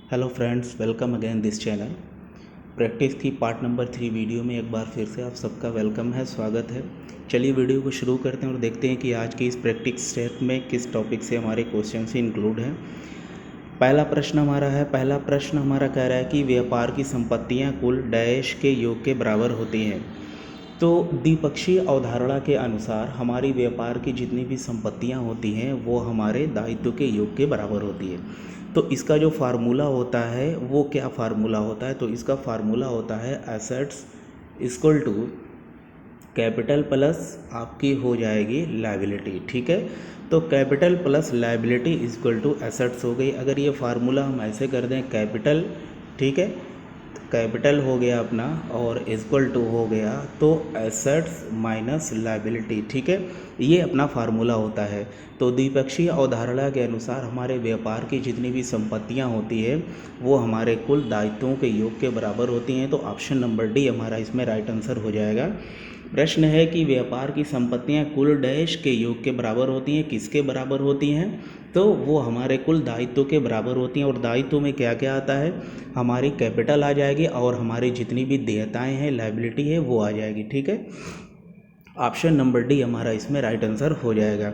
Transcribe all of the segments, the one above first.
Hello friends, welcome again this channel. Practice की part number 3 video में एक बार फिर से आप सबका वेलकम है, स्वागत है। चलिए वीडियो को शुरू करते हैं और देखते हैं कि आज की इस प्रैक्टिस सेट में किस टॉपिक से हमारे क्वेश्चन इंक्लूड हैं। पहला प्रश्न हमारा कह रहा है कि व्यापार की संपत्तियां कुल डैश के योग के बराबर होती हैं। तो द्विपक्षीय अवधारणा के अनुसार हमारी व्यापार की जितनी भी संपत्तियां होती हैं वो हमारे दायित्व के योग के बराबर होती है। तो इसका जो फार्मूला होता है वो क्या फार्मूला होता है? तो इसका फार्मूला होता है assets equal to capital plus आपकी हो जाएगी लायबिलिटी। ठीक है, तो capital plus liability equal to assets हो गई। अगर ये फार्मूला हम ऐसे कर दें, कैपिटल, ठीक है, कैपिटल हो गया अपना और इक्वल टू हो गया तो एसेट्स माइनस लायबिलिटी। ठीक है, ये अपना फार्मूला होता है। तो द्विपक्षीय अवधारणा के अनुसार हमारे व्यापार की जितनी भी संपत्तियां होती है वो हमारे कुल दायित्वों के योग के बराबर होती हैं। तो ऑप्शन नंबर डी हमारा इसमें राइट आंसर हो जाएगा। प्रश्न है कि व्यापार की संपत्तियां कुल डैश के योग के बराबर होती हैं। किसके बराबर होती हैं? तो वो हमारे कुल दायित्व के बराबर होती हैं। और दायित्व में क्या क्या आता है? हमारी कैपिटल आ जाएगी और हमारी जितनी भी देयताएं हैं, लायबिलिटी है, वो आ जाएगी। ठीक है, ऑप्शन नंबर डी हमारा इसमें राइट आंसर हो जाएगा।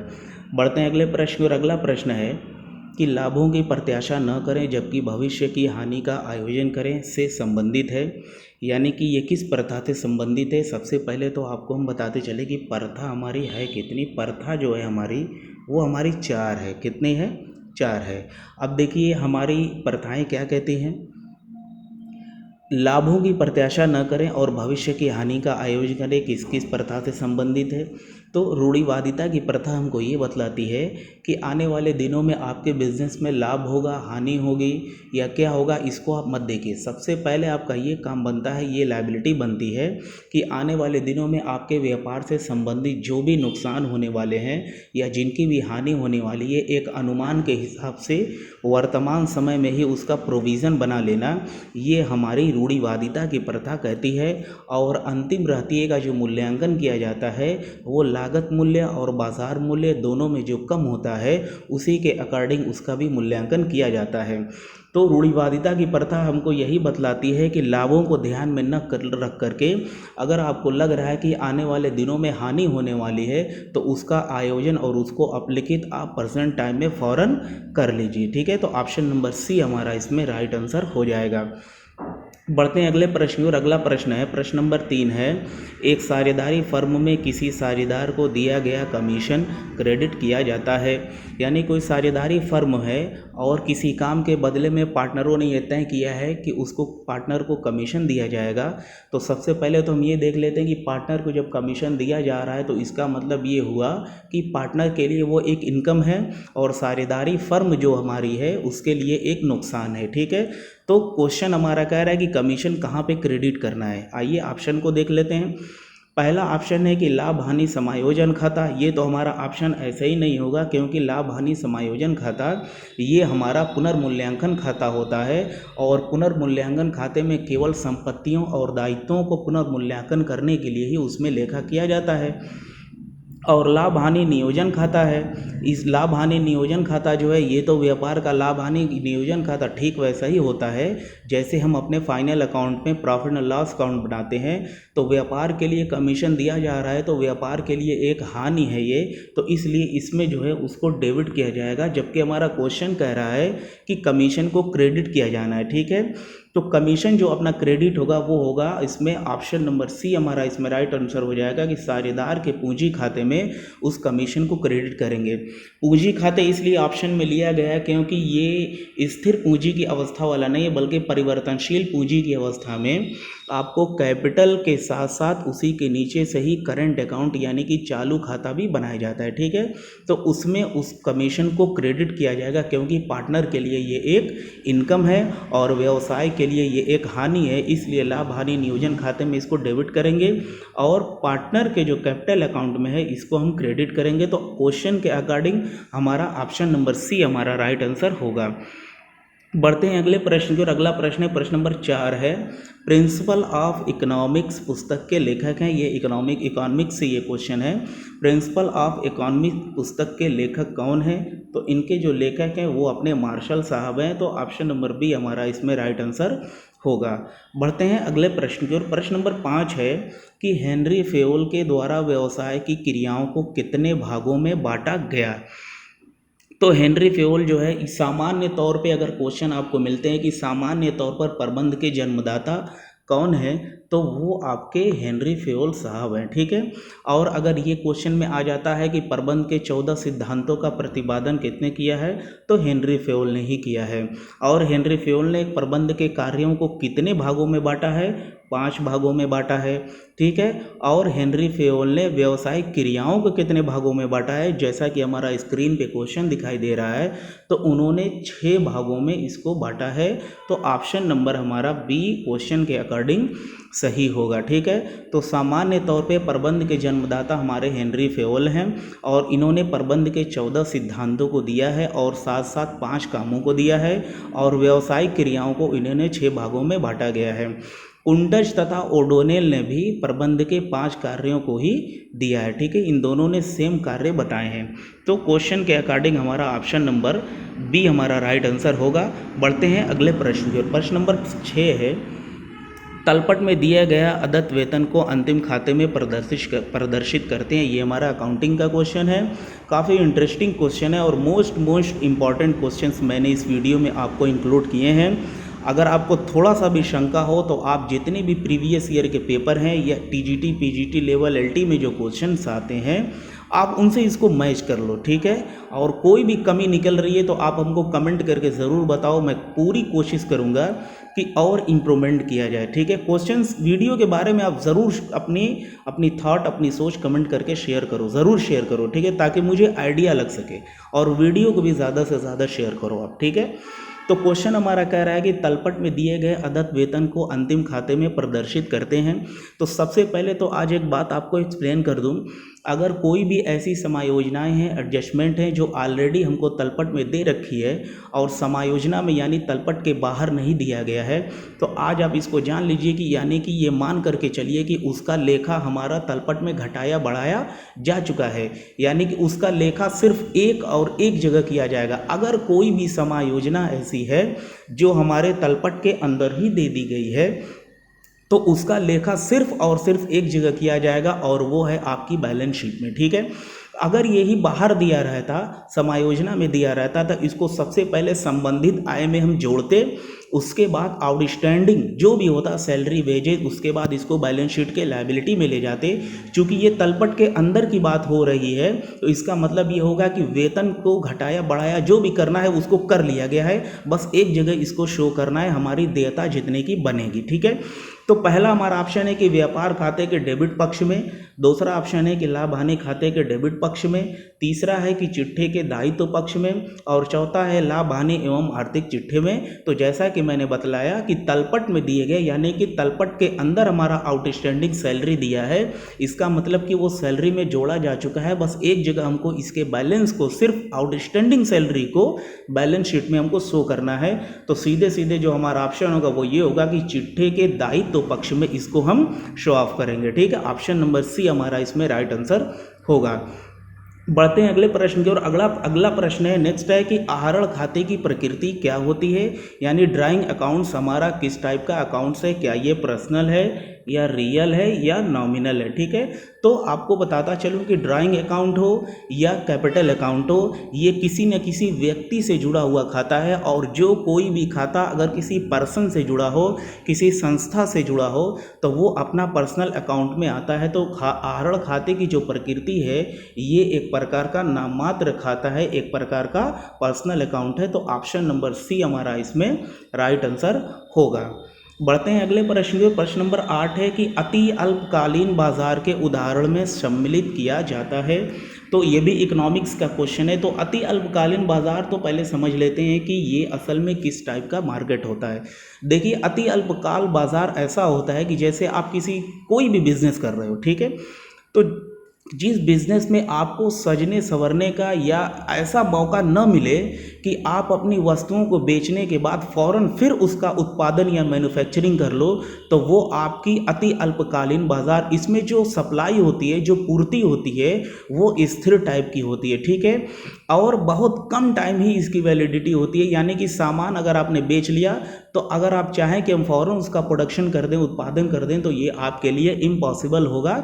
बढ़ते हैं अगले प्रश्न और अगला प्रश्न है कि लाभों की प्रत्याशा न करें जबकि भविष्य की हानि का आयोजन करें से संबंधित है। यानी कि ये किस प्रथा से संबंधित है? सबसे पहले तो आपको हम बताते चले कि प्रथा हमारी है कितनी। प्रथा जो है हमारी वो हमारी 4 है। कितनी है? 4 है। अब देखिए हमारी प्रथाएं क्या कहती हैं, लाभों की प्रत्याशा न करें और भविष्य की हानि का आयोजन करें। किस किस प्रथा से संबंधित है? तो रूढ़िवादिता की प्रथा हमको ये बतलाती है कि आने वाले दिनों में आपके बिजनेस में लाभ होगा, हानि होगी या क्या होगा, इसको आप मत देखिए। सबसे पहले आपका ये काम बनता है, ये लायबिलिटी बनती है कि आने वाले दिनों में आपके व्यापार से संबंधित जो भी नुकसान होने वाले हैं या जिनकी भी हानि होने वाली है, एक अनुमान के हिसाब से वर्तमान समय में ही उसका प्रोविज़न बना लेना, ये हमारी रूढ़िवादिता की प्रथा कहती है। और अंतिम रहतिये का जो मूल्यांकन किया जाता है वो लागत मूल्य और बाजार मूल्य दोनों में जो कम होता है उसी के अकॉर्डिंग उसका भी मूल्यांकन किया जाता है। तो रूढ़िवादिता की प्रथा हमको यही बतलाती है कि लाभों को ध्यान में न रख करके अगर आपको लग रहा है कि आने वाले दिनों में हानि होने वाली है तो उसका आयोजन और उसको अपलिखित आप परसेंट टाइम में फ़ौरन कर लीजिए। ठीक है, तो ऑप्शन नंबर सी हमारा इसमें राइट आंसर हो जाएगा। बढ़ते हैं अगले प्रश्न और अगला प्रश्न है, प्रश्न नंबर 3 है, एक साझेदारी फर्म में किसी साझेदार को दिया गया कमीशन क्रेडिट किया जाता है। यानी कोई साझेदारी फर्म है और किसी काम के बदले में पार्टनरों ने यह तय किया है कि उसको पार्टनर को कमीशन दिया जाएगा। तो सबसे पहले तो हम ये देख लेते हैं कि पार्टनर को जब कमीशन दिया जा रहा है तो इसका मतलब ये हुआ कि पार्टनर के लिए वो एक इनकम है और साझेदारी फर्म जो हमारी है उसके लिए एक नुकसान है। ठीक है, तो क्वेश्चन हमारा कह रहा है कि कमीशन कहाँ पे क्रेडिट करना है। आइए ऑप्शन को देख लेते हैं। पहला ऑप्शन है कि लाभ हानि समायोजन खाता। ये तो हमारा ऑप्शन ऐसे ही नहीं होगा क्योंकि लाभ हानि समायोजन खाता ये हमारा पुनर्मूल्यांकन खाता होता है और पुनर्मूल्यांकन खाते में केवल संपत्तियों और दायित्वों को पुनर्मूल्यांकन करने के लिए ही उसमें लेखा किया जाता है। और लाभ हानि नियोजन खाता है। इस लाभ हानि नियोजन खाता जो है ये तो व्यापार का लाभ हानि नियोजन खाता ठीक वैसा ही होता है जैसे हम अपने फाइनल अकाउंट में प्रॉफिट एंड लॉस अकाउंट बनाते हैं। तो व्यापार के लिए कमीशन दिया जा रहा है तो व्यापार के लिए एक हानि है ये, तो इसलिए इसमें जो है उसको डेबिट किया जाएगा। जबकि हमारा क्वेश्चन कह रहा है कि कमीशन को क्रेडिट किया जाना है। ठीक है, तो कमीशन जो अपना क्रेडिट होगा वो होगा इसमें ऑप्शन नंबर सी हमारा इसमें राइट आंसर हो जाएगा कि साझेदार के पूंजी खाते में उस कमीशन को क्रेडिट करेंगे। पूंजी खाते इसलिए ऑप्शन में लिया गया है क्योंकि ये स्थिर पूंजी की अवस्था वाला नहीं है बल्कि परिवर्तनशील पूंजी की अवस्था में आपको कैपिटल के साथ साथ उसी के नीचे से ही करंट अकाउंट यानी कि चालू खाता भी बनाया जाता है। ठीक है, तो उसमें उस कमीशन को क्रेडिट किया जाएगा क्योंकि पार्टनर के लिए ये एक इनकम है और व्यवसाय के लिए ये एक हानि है, इसलिए लाभ हानि नियोजन खाते में इसको डेबिट करेंगे और पार्टनर के जो कैपिटल अकाउंट में है इसको हम क्रेडिट करेंगे। तो क्वेश्चन के अकॉर्डिंग हमारा ऑप्शन नंबर सी हमारा राइट आंसर होगा। बढ़ते हैं अगले प्रश्न की और अगला प्रश्न है प्रश्न नंबर 4 है। प्रिंसिपल ऑफ इकोनॉमिक्स पुस्तक के लेखक हैं, ये इकोनॉमिक्स से ये क्वेश्चन है। प्रिंसिपल ऑफ इकोनॉमिक्स पुस्तक के लेखक कौन हैं? तो इनके जो लेखक हैं वो अपने मार्शल साहब हैं। तो ऑप्शन नंबर बी हमारा इसमें राइट आंसर होगा। बढ़ते हैं अगले प्रश्न की ओर। प्रश्न नंबर 5 है कि हेनरी फेयोल के द्वारा व्यवसाय की क्रियाओं को कितने भागों में बांटा गया? तो हेनरी फेयोल जो है सामान्य तौर पे अगर क्वेश्चन आपको मिलते हैं कि सामान्य तौर पर प्रबंध के जन्मदाता कौन है, तो वो आपके हेनरी फेयोल साहब हैं, ठीक है। और अगर ये क्वेश्चन में आ जाता है कि प्रबंध के 14 सिद्धांतों का प्रतिपादन किसने किया है, तो हेनरी फेयोल ने ही किया है। और हेनरी फेयोल ने प्रबंध के कार्यों को कितने भागों में बांटा है? 5 भागों में बांटा है, ठीक है। और हेनरी फेयोल ने व्यावसायिक क्रियाओं को कितने भागों में बांटा है? जैसा कि हमारा स्क्रीन पे क्वेश्चन दिखाई दे रहा है, तो उन्होंने 6 भागों में इसको बांटा है। तो ऑप्शन नंबर हमारा बी क्वेश्चन के अकॉर्डिंग सही होगा, ठीक है। तो सामान्य तौर पे प्रबंध के जन्मदाता हमारे हेनरी फेयोल हैं और इन्होंने प्रबंध के 14 सिद्धांतों को दिया है और साथ साथ 5 कामों को दिया है और व्यावसायिक क्रियाओं को इन्होंने 6 भागों में बांटा गया है। कुंडज तथा ओडोनेल ने भी प्रबंध के 5 कार्यों को ही दिया है, ठीक है। इन दोनों ने सेम कार्य बताए हैं। तो क्वेश्चन के अकॉर्डिंग हमारा ऑप्शन नंबर बी हमारा राइट आंसर होगा। बढ़ते हैं अगले प्रश्न की ओर। प्रश्न नंबर 6 है। तलपट में दिया गया अदत्त वेतन को अंतिम खाते में प्रदर्शित करते हैं। ये हमारा अकाउंटिंग का क्वेश्चन है। काफ़ी इंटरेस्टिंग क्वेश्चन है और मोस्ट इम्पॉर्टेंट क्वेश्चंस मैंने इस वीडियो में आपको इंक्लूड किए हैं। अगर आपको थोड़ा सा भी शंका हो तो आप जितने भी प्रीवियस ईयर के पेपर हैं या टीजीटी पीजीटी लेवल एलटी में जो क्वेश्चंस आते हैं, आप उनसे इसको मैच कर लो, ठीक है। और कोई भी कमी निकल रही है तो आप हमको कमेंट करके ज़रूर बताओ। मैं पूरी कोशिश करूँगा कि और इम्प्रूवमेंट किया जाए, ठीक है। क्वेश्चंस वीडियो के बारे में आप ज़रूर अपनी थॉट अपनी सोच कमेंट करके शेयर करो, ज़रूर शेयर करो, ठीक है, ताकि मुझे आइडिया लग सके। और वीडियो को भी ज़्यादा से ज़्यादा शेयर करो आप, ठीक है। तो क्वेश्चन हमारा कह रहा है कि तलपट में दिए गए अदत्त वेतन को अंतिम खाते में प्रदर्शित करते हैं। तो सबसे पहले तो आज एक बात आपको एक्सप्लेन कर दूं, अगर कोई भी ऐसी समायोजनाएं हैं, एडजस्टमेंट हैं जो ऑलरेडी हमको तलपट में दे रखी है और समायोजना में यानी तलपट के बाहर नहीं दिया गया है, तो आज आप इसको जान लीजिए कि यानी कि ये मान करके चलिए कि उसका लेखा हमारा तलपट में घटाया बढ़ाया जा चुका है, यानी कि उसका लेखा सिर्फ एक जगह किया जाएगा। अगर कोई भी समायोजना ऐसी है जो हमारे तलपट के अंदर ही दे दी गई है, तो उसका लेखा सिर्फ और सिर्फ एक जगह किया जाएगा और वो है आपकी बैलेंस शीट में, ठीक है। अगर यही बाहर दिया रहता, समायोजना में दिया रहता, तो इसको सबसे पहले संबंधित आय में हम जोड़ते, उसके बाद आउटस्टैंडिंग जो भी होता सैलरी वेजेस, उसके बाद इसको बैलेंस शीट के लायबिलिटी में ले जाते। चूंकि ये तलपट के अंदर की बात हो रही है, तो इसका मतलब ये होगा कि वेतन को घटाया बढ़ाया जो भी करना है उसको कर लिया गया है, बस एक जगह इसको शो करना है, हमारी देयता जितने की बनेगी, ठीक है। तो पहला हमारा ऑप्शन है कि व्यापार खाते के डेबिट पक्ष में, दूसरा ऑप्शन है कि लाभ हानि खाते के डेबिट पक्ष में, तीसरा है कि चिट्ठे के दायित्व पक्ष में, और चौथा है लाभ हानि एवं आर्थिक चिट्ठे में। तो जैसा कि मैंने बतलाया कि तलपट में दिए गए यानी कि तलपट के अंदर हमारा आउटस्टैंडिंग सैलरी दिया है, इसका मतलब कि वो सैलरी में जोड़ा जा चुका है, बस एक जगह हमको इसके बैलेंस को सिर्फ आउटस्टैंडिंग सैलरी को बैलेंस शीट में हमको शो करना है। तो सीधे सीधे जो हमारा ऑप्शन होगा वो ये होगा कि चिट्ठे के दायित्व पक्ष में इसको हम शो ऑफ करेंगे, ठीक है। ऑप्शन नंबर सी हमारा इसमें राइट आंसर होगा। बढ़ते हैं अगले प्रश्न की ओर। अगला प्रश्न है, नेक्स्ट है कि आहरण खाते की प्रकृति क्या होती है, यानी ड्राइंग अकाउंट्स हमारा किस टाइप का अकाउंट्स है, क्या ये पर्सनल है या रियल है या नॉमिनल है, ठीक है। तो आपको बताता चलूँ कि ड्राइंग अकाउंट हो या कैपिटल अकाउंट हो, ये किसी न किसी व्यक्ति से जुड़ा हुआ खाता है, और जो कोई भी खाता अगर किसी पर्सन से जुड़ा हो, किसी संस्था से जुड़ा हो, तो वो अपना पर्सनल अकाउंट में आता है। तो आहरण खाते की जो प्रकृति है, ये एक प्रकार का नाममात्र खाता है, एक प्रकार का पर्सनल अकाउंट है। तो ऑप्शन नंबर सी हमारा इसमें राइट आंसर होगा। बढ़ते हैं अगले प्रश्न की। प्रश्न नंबर 8 है कि अति अल्पकालीन बाजार के उदाहरण में सम्मिलित किया जाता है। तो ये भी इकोनॉमिक्स का क्वेश्चन है। तो अति अल्पकालीन बाजार तो पहले समझ लेते हैं कि ये असल में किस टाइप का मार्केट होता है। देखिए, अति अल्पकाल बाजार ऐसा होता है कि जैसे आप कोई भी बिजनेस कर रहे हो, ठीक है, तो जिस बिज़नेस में आपको सजने संवरने का या ऐसा मौका न मिले कि आप अपनी वस्तुओं को बेचने के बाद फ़ौरन फिर उसका उत्पादन या मैन्युफैक्चरिंग कर लो, तो वो आपकी अति अल्पकालीन बाज़ार, इसमें जो सप्लाई होती है, जो पूर्ति होती है, वो स्थिर टाइप की होती है, ठीक है। और बहुत कम टाइम ही इसकी वैलिडिटी होती है, यानी कि सामान अगर आपने बेच लिया तो अगर आप चाहें कि हम फ़ौरन उसका प्रोडक्शन कर दें, उत्पादन कर दें, तो ये आपके लिए इम्पॉसिबल होगा,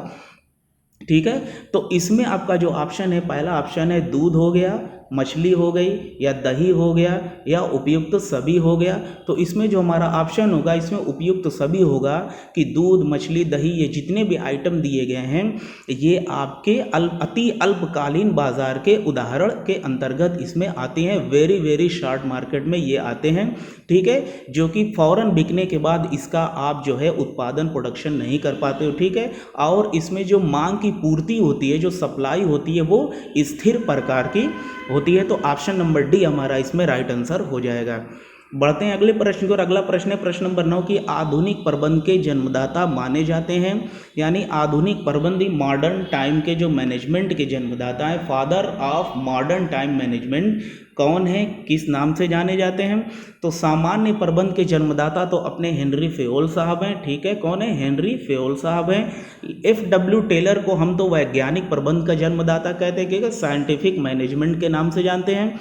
ठीक है। तो इसमें आपका जो ऑप्शन है, पहला ऑप्शन है दूध हो गया, मछली हो गई, या दही हो गया, या उपयुक्त सभी हो गया। तो इसमें जो हमारा ऑप्शन होगा, इसमें उपयुक्त सभी होगा कि दूध, मछली, दही, ये जितने भी आइटम दिए गए हैं ये आपके अति अल्पकालीन बाजार के उदाहरण के अंतर्गत इसमें आते हैं, वेरी वेरी शॉर्ट मार्केट में ये आते हैं, ठीक है, जो कि फ़ौरन बिकने के बाद इसका आप जो है उत्पादन प्रोडक्शन नहीं कर पाते हो, ठीक है। और इसमें जो मांग की पूर्ति होती है, जो सप्लाई होती है, वो स्थिर प्रकार की होती है। तो ऑप्शन नंबर डी हमारा इसमें राइट आंसर हो जाएगा। बढ़ते हैं अगले प्रश्न की ओर। अगला प्रश्न है प्रश्न नंबर 9 की आधुनिक प्रबंध के जन्मदाता माने जाते हैं, यानी आधुनिक प्रबंध मॉडर्न टाइम के जो मैनेजमेंट के जन्मदाता हैं, father of modern time management कौन है, किस नाम से जाने जाते हैं। तो सामान्य प्रबंध के जन्मदाता तो अपने हेनरी फेयोल साहब हैं, ठीक है। कौन है, हेनरी फेयोल साहब हैं। एफ.डब्ल्यू. टेलर को हम तो वैज्ञानिक प्रबंध का जन्मदाता कहते हैं, क्योंकि साइंटिफिक मैनेजमेंट के नाम से जानते हैं।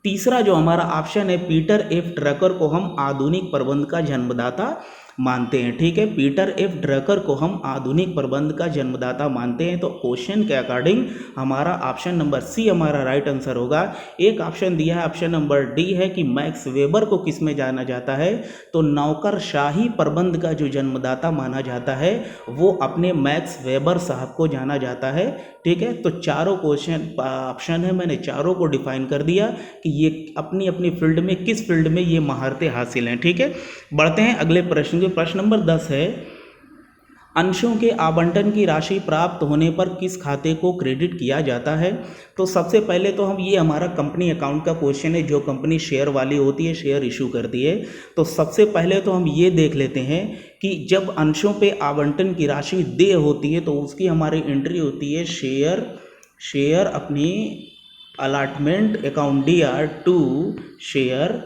तीसरा जो हमारा ऑप्शन है पीटर एफ ड्रकर को हम आधुनिक प्रबंध का जन्मदाता मानते हैं, ठीक है। पीटर एफ ड्रकर को हम आधुनिक प्रबंध का जन्मदाता मानते हैं। तो क्वेश्चन के अकॉर्डिंग हमारा ऑप्शन नंबर सी हमारा राइट आंसर होगा। एक ऑप्शन दिया है, ऑप्शन नंबर डी है कि मैक्स वेबर को किस में जाना जाता है, तो नौकरशाही प्रबंध का जो जन्मदाता माना जाता है वो अपने मैक्स वेबर साहब को जाना जाता है, ठीक है। तो चारों क्वेश्चन ऑप्शन है, मैंने चारों को डिफाइन कर दिया कि ये अपनी अपनी फील्ड में, किस फील्ड में ये महारतें हासिल हैं, ठीक है। बढ़ते हैं अगले प्रश्न। प्रश्न नंबर 10 है अंशों के आवंटन की राशि प्राप्त होने पर किस खाते को क्रेडिट किया जाता है। तो सबसे पहले तो हम, ये हमारा कंपनी अकाउंट का क्वेश्चन है, जो कंपनी शेयर वाली होती है, शेयर इशू करती है। तो सबसे पहले तो हम ये देख लेते हैं कि जब अंशों पे आवंटन की राशि देय होती है तो उसकी हमारी एंट्री होती है शेयर अपनी allotment account DR2 share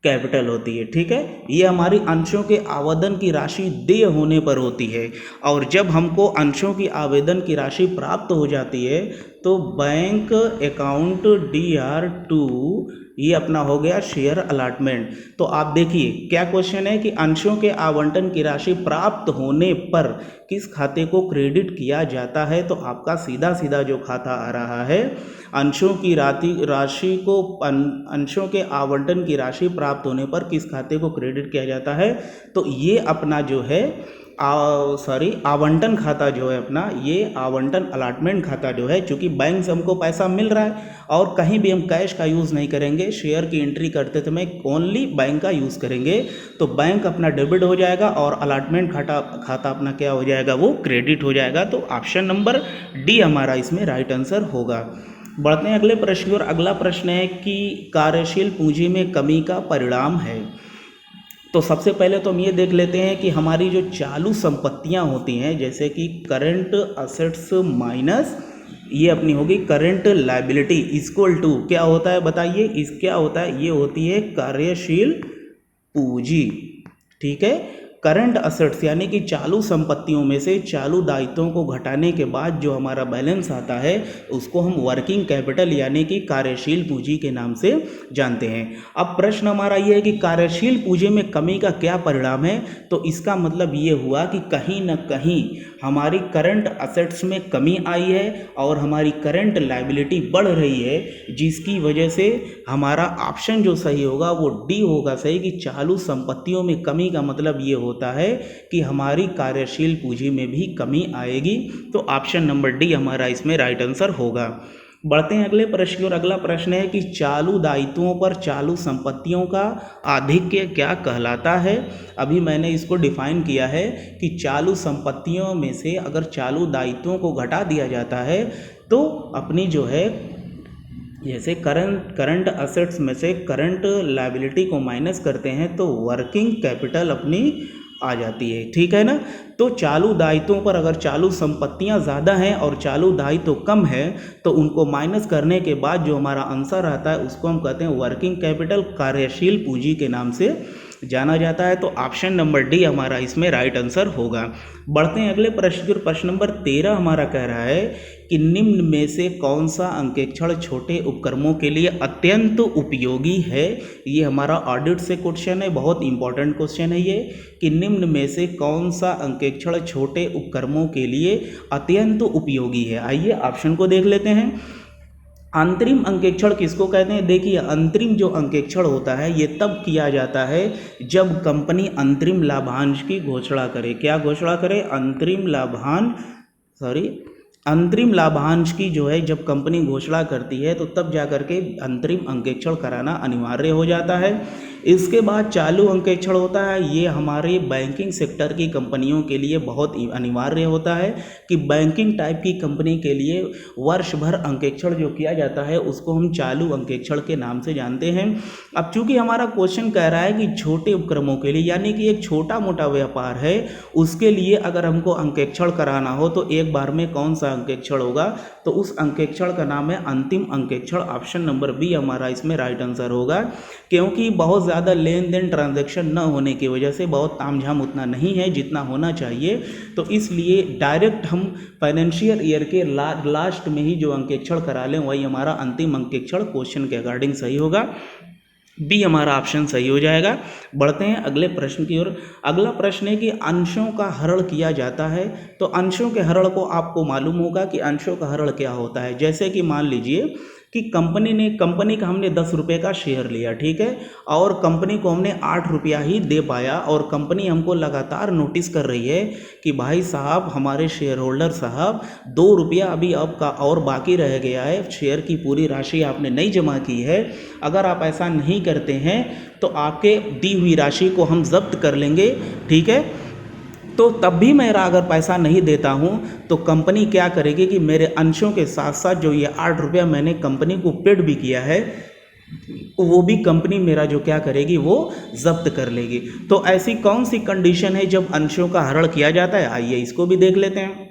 capital होती है, ठीक है। ये हमारी अंशों के आवेदन की राशि देय होने पर होती है। और जब हमको अंशों की आवेदन की राशि प्राप्त हो जाती है तो बैंक अकाउंट DR2 ये अपना हो गया शेयर अलॉटमेंट। तो आप देखिए क्या क्वेश्चन है कि अंशों के आवंटन की राशि प्राप्त होने पर किस खाते को क्रेडिट किया जाता है। तो आपका सीधा सीधा जो खाता आ रहा है, अंशों की राशि को, अंशों के आवंटन की राशि प्राप्त होने पर किस खाते को क्रेडिट किया जाता है, तो ये अपना जो है आवंटन खाता जो है अपना, ये आवंटन अलॉटमेंट खाता जो है, चूँकि बैंक से हमको पैसा मिल रहा है और कहीं भी हम कैश का यूज़ नहीं करेंगे, शेयर की एंट्री करते समय ओनली बैंक का यूज़ करेंगे, तो बैंक अपना डेबिट हो जाएगा और अलॉटमेंट खाता अपना क्या हो जाएगा, वो क्रेडिट हो जाएगा। तो ऑप्शन नंबर डी हमारा इसमें राइट आंसर होगा। बढ़ते हैं अगले प्रश्न और अगला प्रश्न है कि कार्यशील पूंजी में कमी का परिणाम है। तो सबसे पहले तो हम ये देख लेते हैं कि हमारी जो चालू संपत्तियां होती हैं, जैसे कि करंट असेट्स माइनस ये अपनी होगी करंट लायबिलिटी इक्वल टू क्या होता है बताइए, इस क्या होता है, ये होती है कार्यशील पूंजी, ठीक है। करंट असेट्स यानी कि चालू संपत्तियों में से चालू दायित्वों को घटाने के बाद जो हमारा बैलेंस आता है उसको हम वर्किंग कैपिटल यानी कि कार्यशील पूंजी के नाम से जानते हैं। अब प्रश्न हमारा ये है कि कार्यशील पूंजी में कमी का क्या परिणाम है। तो इसका मतलब ये हुआ कि कहीं ना कहीं हमारी करंट असेट्स में कमी आई है और हमारी करंट लायबिलिटी बढ़ रही है, जिसकी वजह से हमारा ऑप्शन जो सही होगा वो डी होगा सही, कि चालू संपत्तियों में कमी का मतलब ये होता है कि हमारी कार्यशील पूंजी में भी कमी आएगी। तो ऑप्शन नंबर डी हमारा इसमें राइट आंसर होगा। बढ़ते हैं अगले प्रश्न और अगला प्रश्न है कि चालू दायित्वों पर चालू संपत्तियों का आधिक्य क्या कहलाता है। अभी मैंने इसको डिफाइन किया है कि चालू संपत्तियों में से अगर चालू दायित्वों को घटा दिया जाता है तो अपनी जो है, जैसे करंट असेट्स में से करंट लायबिलिटी को माइनस करते हैं तो वर्किंग कैपिटल अपनी आ जाती है, ठीक है ना। तो चालू दायित्वों पर अगर चालू संपत्तियां ज़्यादा हैं और चालू दायित्व कम है तो उनको माइनस करने के बाद जो हमारा आंसर आता है उसको हम कहते हैं वर्किंग कैपिटल, कार्यशील पूंजी के नाम से जाना जाता है। तो ऑप्शन नंबर डी हमारा इसमें राइट आंसर होगा। बढ़ते हैं अगले प्रश्न की ओर। प्रश्न नंबर 13 हमारा कह रहा है कि निम्न में से कौन सा अंकेक्षण छोटे उपक्रमों के लिए अत्यंत उपयोगी है। ये हमारा ऑडिट से क्वेश्चन है, बहुत इंपॉर्टेंट क्वेश्चन है ये, कि निम्न में से कौन सा अंकेक्षण छोटे उपक्रमों के लिए अत्यंत उपयोगी है। आइए ऑप्शन को देख लेते हैं। अंतरिम अंकेक्षण किसको कहते हैं? देखिए, अंतरिम जो अंकेक्षण होता है ये तब किया जाता है जब कंपनी अंतरिम लाभांश की घोषणा करे। क्या घोषणा करे? अंतरिम लाभांश की जो है जब कंपनी घोषणा करती है तो तब जा करके अंतरिम अंकेक्षण कराना अनिवार्य हो जाता है। इसके बाद चालू अंकेक्षण होता है, ये हमारे बैंकिंग सेक्टर की कंपनियों के लिए बहुत अनिवार्य होता है कि बैंकिंग टाइप की कंपनी के लिए वर्ष भर अंकेक्षण जो किया जाता है उसको हम चालू अंकेक्षण के नाम से जानते हैं। अब चूंकि हमारा क्वेश्चन कह रहा है कि छोटे उपक्रमों के लिए, यानी कि एक छोटा मोटा व्यापार है उसके लिए अगर हमको अंकेक्षण कराना हो तो एक बार में कौन सा अंकेक्षण होगा? तो उस अंकेक्षण का नाम है अंतिम अंकेक्षण। ऑप्शन नंबर बी हमारा इसमें राइट आंसर होगा, क्योंकि बहुत ज़्यादा लेन देन ट्रांजैक्शन न होने की वजह से बहुत तामझाम उतना नहीं है जितना होना चाहिए, तो इसलिए डायरेक्ट हम फाइनेंशियल ईयर के लास्ट में ही जो अंकेक्षण करा लें वही हमारा अंतिम अंकेक्षण क्वेश्चन के अकॉर्डिंग सही होगा। बी हमारा ऑप्शन सही हो जाएगा। बढ़ते हैं अगले प्रश्न की ओर। अगला प्रश्न है कि अंशों का हरण किया जाता है। तो अंशों के हरण को आपको मालूम होगा कि अंशों का हरण क्या होता है। जैसे कि मान लीजिए कि कंपनी का हमने 10 रुपये का शेयर लिया, ठीक है, और कंपनी को हमने 8 रुपया ही दे पाया और कंपनी हमको लगातार नोटिस कर रही है कि भाई साहब, हमारे शेयर होल्डर साहब, 2 रुपया अभी आपका और बाकी रह गया है, शेयर की पूरी राशि आपने नहीं जमा की है। अगर आप ऐसा नहीं करते हैं तो आपके दी हुई राशि को हम जब्त कर लेंगे, ठीक है। तो तब भी मेरा अगर पैसा नहीं देता हूँ तो कंपनी क्या करेगी कि मेरे अंशों के साथ साथ जो ये 8 रुपया मैंने कंपनी को पेड भी किया है वो भी कंपनी मेरा जो क्या करेगी वो जब्त कर लेगी। तो ऐसी कौन सी कंडीशन है जब अंशों का हरण किया जाता है? आइए इसको भी देख लेते हैं।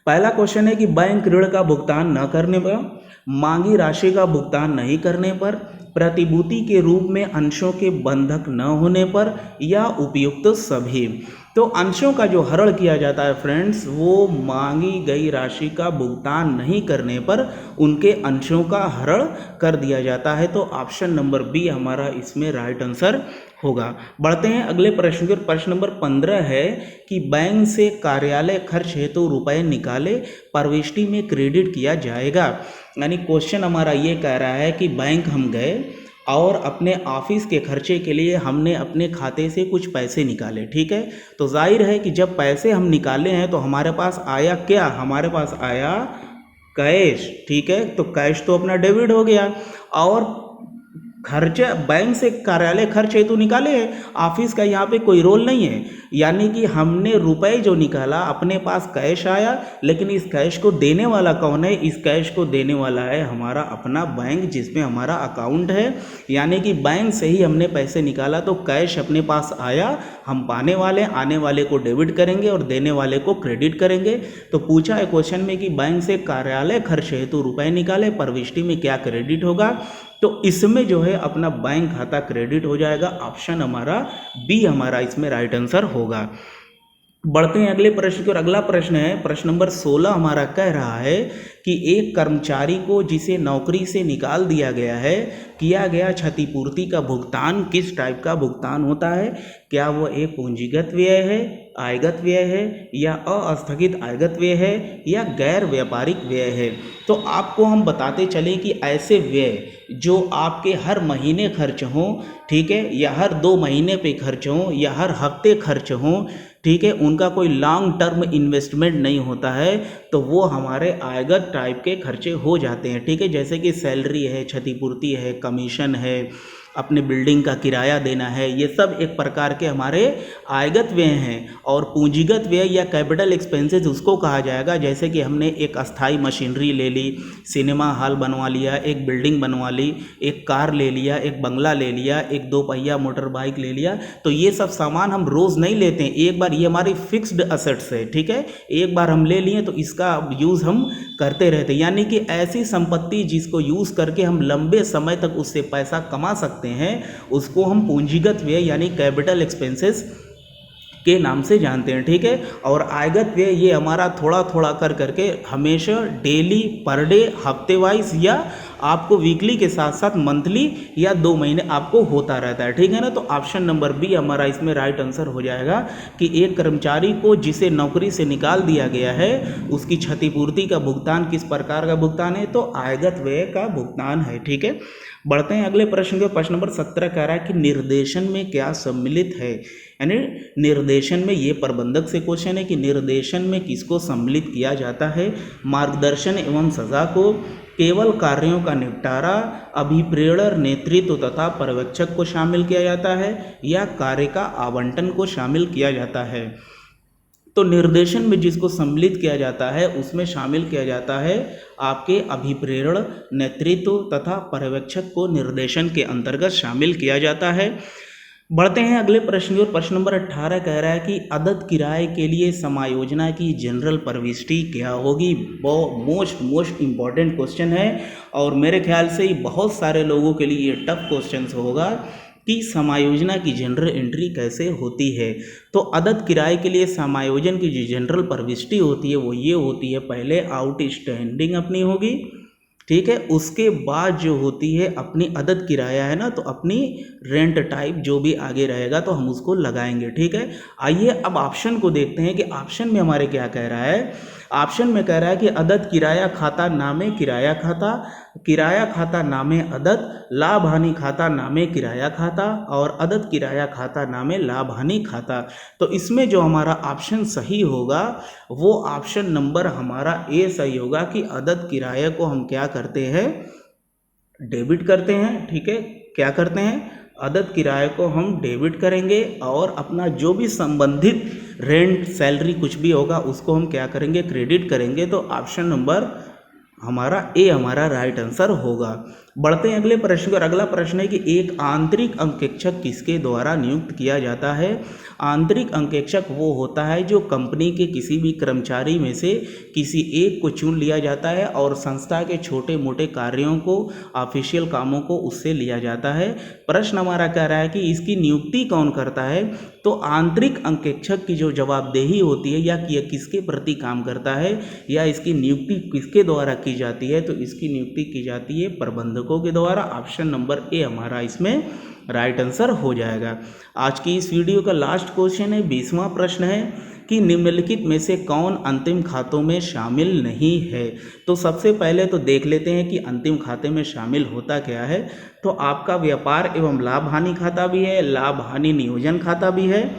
पहला क्वेश्चन है कि बैंक ऋण का भुगतान न करने पर, मांगी राशि का भुगतान नहीं करने पर, प्रतिभूति के रूप में अंशों के बंधक न होने पर, या उपयुक्त सभी। तो अंशों का जो हरण किया जाता है फ्रेंड्स, वो मांगी गई राशि का भुगतान नहीं करने पर उनके अंशों का हरण कर दिया जाता है। तो ऑप्शन नंबर बी हमारा इसमें राइट आंसर होगा। बढ़ते हैं अगले प्रश्न की। प्रश्न नंबर 15 है कि बैंक से कार्यालय खर्च हेतु रुपए निकाले प्रविष्टि में क्रेडिट किया जाएगा। यानी क्वेश्चन हमारा ये कह रहा है कि बैंक हम गए और अपने ऑफिस के खर्चे के लिए हमने अपने खाते से कुछ पैसे निकाले, ठीक है। तो जाहिर है कि जब पैसे हम निकाले हैं तो हमारे पास आया क्या? हमारे पास आया कैश, ठीक है। तो कैश तो अपना डेबिट हो गया और खर्चे बैंक से कार्यालय खर्च हेतु निकाले हैं, ऑफिस का यहाँ पे कोई रोल नहीं है। यानी कि हमने रुपए जो निकाला, अपने पास कैश आया, लेकिन इस कैश को देने वाला कौन है? इस कैश को देने वाला है हमारा अपना बैंक जिसमें हमारा अकाउंट है। यानी कि बैंक से ही हमने पैसे निकाला तो कैश अपने पास आया, हम पाने वाले, आने वाले को डेबिट करेंगे और देने वाले को क्रेडिट करेंगे। तो पूछा है क्वेश्चन में कि बैंक से कार्यालय खर्च हेतु रुपए निकाले, प्रविष्टि में क्या क्रेडिट होगा? तो इसमें जो है अपना बैंक खाता क्रेडिट हो जाएगा। ऑप्शन हमारा बी हमारा इसमें राइट आंसर होगा। बढ़ते हैं अगले प्रश्न की ओर। अगला प्रश्न है प्रश्न नंबर 16 हमारा कह रहा है कि एक कर्मचारी को जिसे नौकरी से निकाल दिया गया है, किया गया क्षतिपूर्ति का भुगतान किस टाइप का भुगतान होता है? क्या वो एक पूंजीगत व्यय है, आयगत व्यय है, या अस्थगित आयगत व्यय है, या गैर व्यापारिक व्यय है? तो आपको हम बताते चले कि ऐसे व्यय जो आपके हर महीने खर्च हों, ठीक है, या हर 2 महीने पे खर्च हों, या हर हफ्ते खर्च हों, ठीक है, उनका कोई लॉन्ग टर्म इन्वेस्टमेंट नहीं होता है, तो वो हमारे आयगत टाइप के खर्चे हो जाते हैं, ठीक है। जैसे कि सैलरी है, क्षतिपूर्ति है, कमीशन है, अपने बिल्डिंग का किराया देना है, ये सब एक प्रकार के हमारे आयगत व्यय हैं। और पूंजीगत व्यय या कैपिटल एक्सपेंसेस उसको कहा जाएगा जैसे कि हमने एक अस्थाई मशीनरी ले ली, सिनेमा हॉल बनवा लिया, एक बिल्डिंग बनवा ली, एक कार ले लिया, एक बंगला ले लिया, एक 2 पहिया मोटर बाइक ले लिया। तो ये सब सामान हम रोज़ नहीं लेते हैं, एक बार ये हमारी फिक्स्ड असेट्स है, ठीक है, एक बार हम ले लिए तो इसका यूज़ हम करते रहते हैं। यानी कि ऐसी संपत्ति जिसको यूज़ करके हम लंबे समय तक उससे पैसा कमा सकते हैं उसको हम पूंजीगत व्यय यानी कैपिटल एक्सपेंसेस के नाम से जानते हैं, ठीक है। और आयगत व्यय ये हमारा थोड़ा थोड़ा कर करके हमेशा डेली, पर डे, हफ्ते वाइज या आपको वीकली के साथ साथ मंथली या 2 महीने आपको होता रहता है, ठीक है ना। तो ऑप्शन नंबर बी हमारा इसमें राइट आंसर हो जाएगा कि एक कर्मचारी को जिसे नौकरी से निकाल दिया गया है उसकी क्षतिपूर्ति का भुगतान किस प्रकार का भुगतान है, तो आयगत व्यय का भुगतान है, ठीक है। बढ़ते हैं अगले प्रश्न के। प्रश्न नंबर 17 कह रहा है कि निर्देशन में क्या सम्मिलित है, यानी निर्देशन में ये प्रबंधक से क्वेश्चन है कि निर्देशन में किसको सम्मिलित किया जाता है। मार्गदर्शन एवं सजा को, केवल कार्यों का निपटारा, अभिप्रेरण, नेतृत्व तथा पर्यवेक्षक को शामिल किया जाता है या कार्य का आवंटन को शामिल किया जाता है। तो निर्देशन में जिसको सम्मिलित किया जाता है उसमें शामिल किया जाता है आपके अभिप्रेरण, नेतृत्व तथा पर्यवेक्षक को निर्देशन के अंतर्गत शामिल किया जाता है। बढ़ते हैं अगले प्रश्न की ओर। प्रश्न नंबर 18 कह रहा है कि अदद किराए के लिए समायोजना की जनरल प्रविष्टि क्या होगी। मोस्ट इम्पॉर्टेंट क्वेश्चन है और मेरे ख्याल से बहुत सारे लोगों के लिए ये टफ क्वेश्चन होगा कि समायोजना की जनरल एंट्री कैसे होती है। तो अदद किराए के लिए समायोजन की जो जनरल प्रविष्टि होती है वो ये होती है, पहले आउटस्टैंडिंग अपनी होगी, ठीक है, उसके बाद जो होती है अपनी अदद किराया है ना, तो अपनी रेंट टाइप जो भी आगे रहेगा तो हम उसको लगाएंगे, ठीक है। आइए अब ऑप्शन को देखते हैं कि ऑप्शन में हमारे क्या कह रहा है। ऑप्शन में कह रहा है कि अदद किराया खाता नामे किराया खाता, किराया खाता नामे अदद, लाभ हानि खाता नामे किराया खाता और अदद किराया खाता नामे लाभ हानि खाता। तो इसमें जो हमारा ऑप्शन सही होगा वो ऑप्शन नंबर हमारा ए सही होगा कि अदद किराया को हम क्या करते हैं, डेबिट करते हैं, ठीक है। क्या करते हैं, अदद किराए को हम डेबिट करेंगे और अपना जो भी संबंधित रेंट, सैलरी कुछ भी होगा उसको हम क्या करेंगे, क्रेडिट करेंगे। तो ऑप्शन नंबर हमारा ए हमारा राइट आंसर होगा। बढ़ते हैं अगले प्रश्न पर। अगला प्रश्न है कि एक आंतरिक अंकेक्षक किसके द्वारा नियुक्त किया जाता है। आंतरिक अंकेक्षक वो होता है जो कंपनी के किसी भी कर्मचारी में से किसी एक को चुन लिया जाता है और संस्था के छोटे मोटे कार्यों को, ऑफिशियल कामों को उससे लिया जाता है। प्रश्न हमारा कह रहा है कि इसकी नियुक्ति कौन करता है। तो आंतरिक अंकेक्षक की जो जवाबदेही होती है या किसके प्रति काम करता है या इसकी नियुक्ति किसके द्वारा की जाती है, तो इसकी नियुक्ति की जाती है प्रबंधकों के द्वारा। ऑप्शन नंबर ए हमारा इसमें राइट आंसर हो जाएगा। आज की इस वीडियो का लास्ट क्वेश्चन है, 20वां प्रश्न है कि निम्नलिखित में से कौन अंतिम खातों में शामिल नहीं है। तो सबसे पहले तो देख लेते हैं कि अंतिम खाते में शामिल होता क्या है। तो आपका व्यापार एवं लाभ हानि खाता भी है, लाभ हानि नियोजन खाता भी है,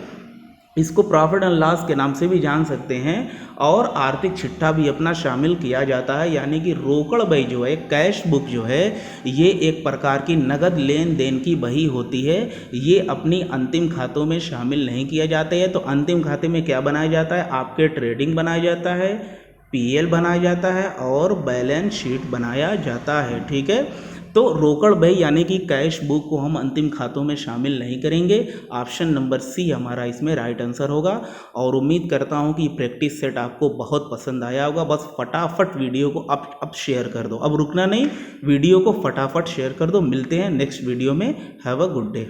इसको प्रॉफिट एंड लॉस के नाम से भी जान सकते हैं, और आर्थिक चिट्ठा भी अपना शामिल किया जाता है। यानी कि रोकड़ बही जो है, कैश बुक जो है, ये एक प्रकार की नगद लेन देन की बही होती है, ये अपनी अंतिम खातों में शामिल नहीं किया जाते हैं। तो अंतिम खाते में क्या बनाया जाता है, आपके ट्रेडिंग बनाया जाता है, पीएल बनाया जाता है और बैलेंस शीट बनाया जाता है, ठीक है। तो रोकड़ बही यानी कि कैश बुक को हम अंतिम खातों में शामिल नहीं करेंगे। ऑप्शन नंबर सी हमारा इसमें राइट आंसर होगा। और उम्मीद करता हूं कि प्रैक्टिस सेट आपको बहुत पसंद आया होगा। बस फटाफट वीडियो को अब शेयर कर दो, अब रुकना नहीं, वीडियो को फटाफट शेयर कर दो। मिलते हैं नेक्स्ट वीडियो में। Have a good day.